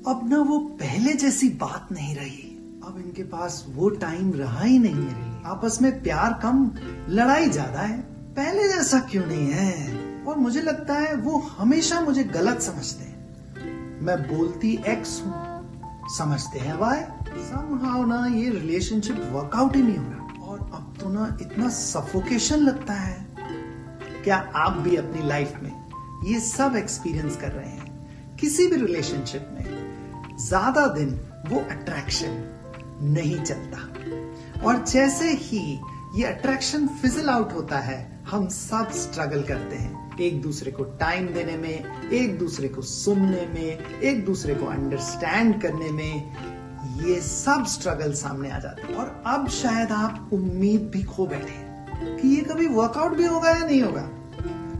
अब ना वो पहले जैसी बात नहीं रही। अब इनके पास वो टाइम रहा ही नहीं मेरे लिए। आपस में प्यार कम, लड़ाई ज्यादा है। पहले जैसा क्यों नहीं है? और मुझे लगता है वो हमेशा मुझे गलत समझते हैं। मैं बोलती एक्स हूं, समझते हैं वाई। समहाउ ना ये रिलेशनशिप वर्कआउट ही नहीं हो रहा। और अब तो ना इतना सफोकेशन लगता है। क्या आप भी अपनी लाइफ में ये सब एक्सपीरियंस कर रहे हैं? किसी भी रिलेशनशिप में ज्यादा दिन वो अट्रैक्शन नहीं चलता, और जैसे ही ये अट्रैक्शन फिजल आउट होता है, हम सब स्ट्रगल करते हैं एक दूसरे को टाइम देने में, एक दूसरे को सुनने में, एक दूसरे को अंडरस्टैंड करने में। ये सब स्ट्रगल सामने आ जाते हैं। और अब शायद आप उम्मीद भी खो बैठे कि ये कभी वर्कआउट भी होगा या नहीं होगा।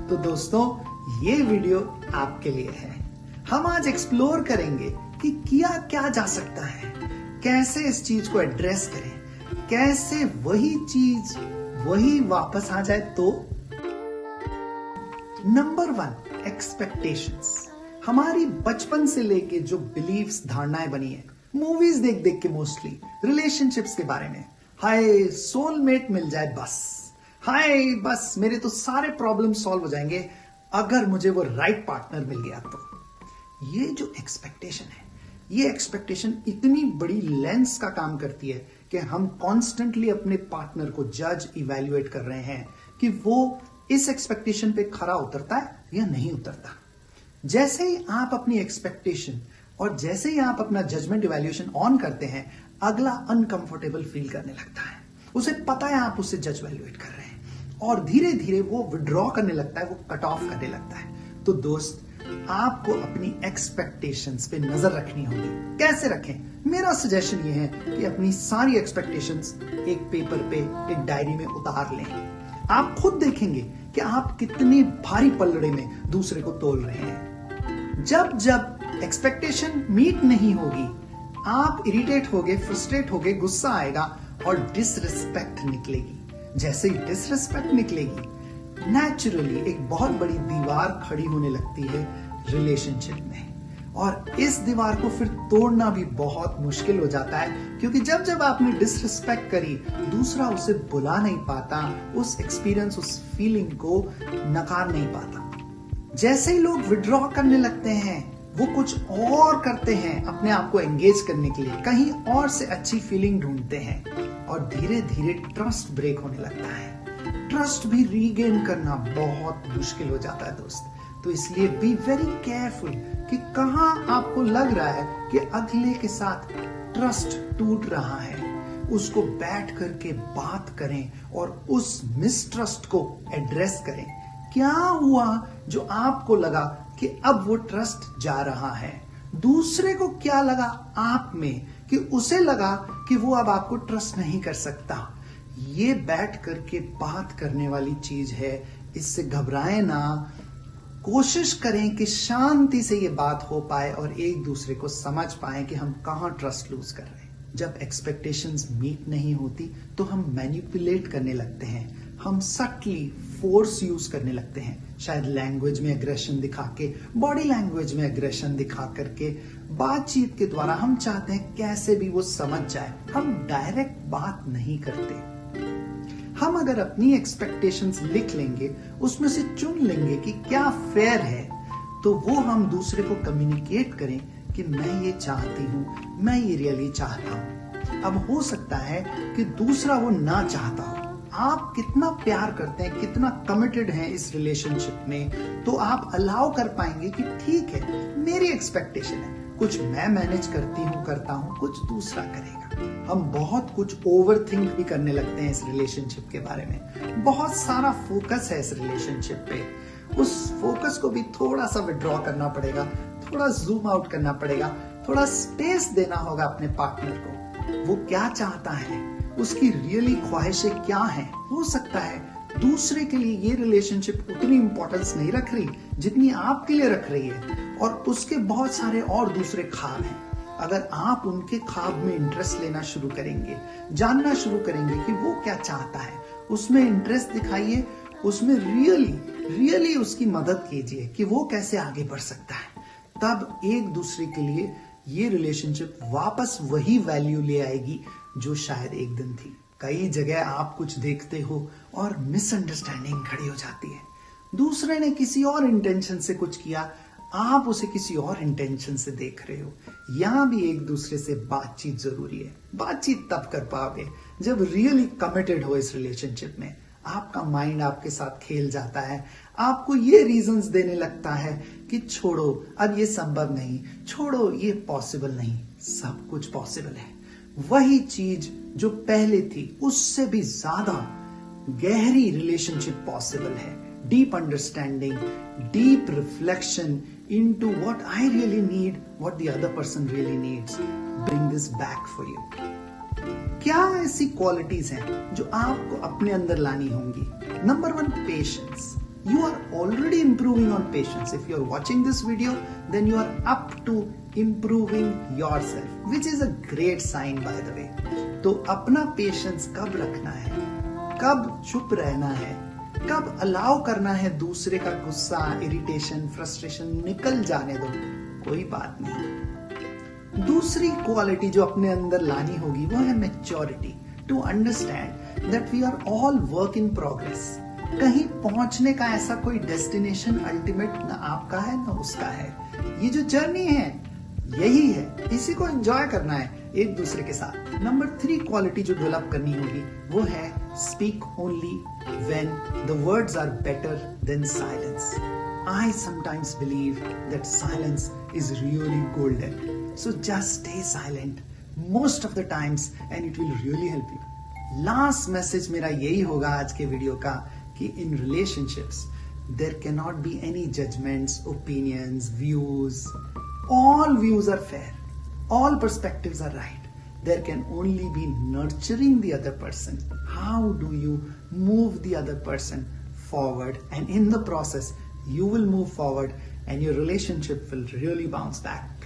तो दोस्तों, ये वीडियो आपके लिए है। हम आज एक्सप्लोर करेंगे कि किया क्या जा सकता है, कैसे इस चीज को एड्रेस करें, कैसे वही चीज वही वापस आ जाए। तो नंबर 1, एक्सपेक्टेशंस। हमारी बचपन से लेके जो बिलीव्स, धारणाएं बनी है मूवीज देख देख के, मोस्टली रिलेशनशिप्स के बारे में। हाय सोलमेट मिल जाए बस, हाय बस मेरे तो सारे प्रॉब्लम सॉल्व हो जाएंगे अगर मुझे वो राइट पार्टनर मिल गया तो। ये जो एक्सपेक्टेशन है, ये एक्सपेक्टेशन इतनी बड़ी लेंस का काम करती है कि हम कॉन्स्टेंटली अपने पार्टनर को जज, इवैल्यूएट कर रहे हैं कि वो इस एक्सपेक्टेशन पे खरा उतरता है या नहीं उतरता। जैसे ही आप अपनी एक्सपेक्टेशन और जैसे ही आप अपना जजमेंट, इवैल्यूएशन ऑन करते हैं, अगला अनकंफर्टेबल फील करने लगता है। उसे पता है आप उसे जज, इवैल्यूएट कर रहे हैं, और धीरे धीरे वो विड्रॉ करने लगता है, वो कट ऑफ करने लगता है। तो दोस्त, आपको अपनी एक्सपेक्टेशंस पे नजर रखनी होगी। कैसे रखें? मेरा सजेशन ये है कि अपनी सारी एक्सपेक्टेशंस एक पेपर पे, एक डायरी में उतार लें। आप खुद देखेंगे कि आप कितने भारी पल्लड़े में दूसरे को तोल रहे हैं। जब जब एक्सपेक्टेशन मीट नहीं होगी, आप इरिटेट होगे, फ्रस्ट्रेट होगे, गुस्सा आएगा और डिसरिस्पेक्ट निकलेगी। जैसे ही डिसरिस्पेक्ट निकलेगी, नेचुरली एक बहुत बड़ी दीवार खड़ी होने लगती है रिलेशनशिप में। और इस दीवार को फिर तोड़ना भी बहुत मुश्किल हो जाता है, क्योंकि जब जब आपने डिसरिस्पेक्ट करी, दूसरा उसे बुला नहीं पाता, उस एक्सपीरियंस, उस फीलिंग को नकार नहीं पाता। जैसे ही लोग विड्रॉ करने लगते हैं, वो कुछ और करते हैं अपने आप को एंगेज करने के लिए, कहीं और से अच्छी फीलिंग ढूंढते हैं, और धीरे धीरे ट्रस्ट ब्रेक होने लगता है। ट्रस्ट भी रीगेन करना बहुत मुश्किल हो जाता है दोस्त। तो इसलिए बी वेरी केयरफुल कि कहां आपको लग रहा है कि अगले के साथ ट्रस्ट टूट रहा है, उसको बैठ करके बात करें और उस मिसट्रस्ट को एड्रेस करें। क्या हुआ जो आपको लगा कि अब वो ट्रस्ट जा रहा है? दूसरे को क्या लगा आप में कि उसे लगा कि वो अब आपको ट्रस्ट नहीं कर सकता? ये बैठ करके बात करने वाली चीज है। इससे घबराएं ना, कोशिश करें कि शांति से ये बात हो पाए और एक दूसरे को समझ पाए कि हम कहां ट्रस्ट लूज कर रहे हैं। जब एक्सपेक्टेशंस मीट नहीं होती तो हम मैनिपुलेट करने लगते हैं, हम सटली फोर्स यूज करने लगते हैं, शायद लैंग्वेज में एग्रेशन दिखा के, बॉडी लैंग्वेज में एग्रेशन दिखा करके, बातचीत के द्वारा हम चाहते हैं कैसे भी वो समझ जाए। हम डायरेक्ट बात नहीं करते। हम अगर अपनी एक्सपेक्टेशंस लिख लेंगे, उसमें से चुन लेंगे कि क्या फेयर है, तो वो हम दूसरे को कम्युनिकेट करें कि मैं ये चाहती हूं, मैं ये रियली चाहता हूं। अब हो सकता है कि दूसरा वो ना चाहता हो। आप कितना प्यार करते हैं, कितना कमिटेड हैं इस रिलेशनशिप में, तो आप अलाउ कर पाएंगे कि ठीक है, मेरी एक्सपेक्टेशन है, कुछ मैं मैनेज करता हूं, कुछ दूसरा करेगा। हम बहुत कुछ ओवर थिंक भी करने लगते हैं इस रिलेशनशिप के बारे में। बहुत सारा फोकस है इस रिलेशनशिप पे। उस फोकस को भी थोड़ा सा विड्रॉ करना पड़ेगा, थोड़ा जूम आउट करना पड़ेगा, थोड़ा स्पेस देना होगा अपने पार्टनर को। वो क्या चाहता है, उसकी रियली ख्वाहिशें क्या हैं। हो सकता है दूसरे के लिए ये रिलेशनशिप उतनी इंपॉर्टेंस नहीं रख रही जितनी आपके लिए रख रही है, और उसके बहुत सारे और दूसरे ख्वाब हैं। अगर आप उनके ख्वाब में इंटरेस्ट लेना शुरू करेंगे, जानना शुरू करेंगे कि वो क्या चाहता है, उसमें इंटरेस्ट दिखाइए, उसमें रियली उसकी मदद कीजिए कि वो कैसे आगे बढ़ सकता है, तब एक दूसरे के लिए ये रिलेशनशिप वापस वही वैल्यू ले आएगी जो शायद एक दिन थी। कई जगह आप कुछ देखते हो और मिसअंडरस्टैंडिंग खड़ी हो जाती है। दूसरे ने किसी और इंटेंशन से कुछ किया, आप उसे किसी और इंटेंशन से देख रहे हो। यहां भी एक दूसरे से बातचीत जरूरी है। बातचीत तब कर पाओगे जब रियली कमिटेड हो इस रिलेशनशिप में। आपका माइंड आपके साथ खेल जाता है, आपको ये रीजंस देने लगता है कि छोड़ो, अब ये संभव नहीं, छोड़ो, ये पॉसिबल नहीं। सब कुछ पॉसिबल है। वही चीज जो पहले थी उससे भी ज्यादा गहरी रिलेशनशिप पॉसिबल है। Deep understanding, deep reflection into what I really need, what the other person really needs. Bring this back for you. क्या ऐसी क्वालिटीज हैं जो आपको अपने अंदर लानी होंगी? Number 1, patience. You are already improving on patience. If you are watching this video, then you are up to improving yourself, which is a great sign by the way. तो अपना पेशेंस कब रखना है, कब चुप रहना है, कब अलाउ करना है दूसरे का गुस्सा, इरिटेशन, फ्रस्ट्रेशन निकल जाने दो, कोई बात नहीं। दूसरी क्वालिटी जो अपने अंदर लानी होगी वो है maturity, to understand that we are all work in progress. कहीं पहुंचने का ऐसा कोई डेस्टिनेशन अल्टीमेट ना आपका है ना उसका है। ये जो जर्नी है यही है, इसी को एंजॉय करना है एक दूसरे के साथ। नंबर 3 क्वालिटी जो डेवलप करनी होगी वो है speak only when the words are better than silence. I sometimes believe that silence is really golden. So just stay silent most of the times and it will really help you. Last message मेरा यही होगा आज के video का कि in relationships there cannot be any judgments, opinions, views. All views are fair. All perspectives are right. There can only be nurturing the other person. How do you move the other person forward? And in the process, you will move forward and your relationship will really bounce back.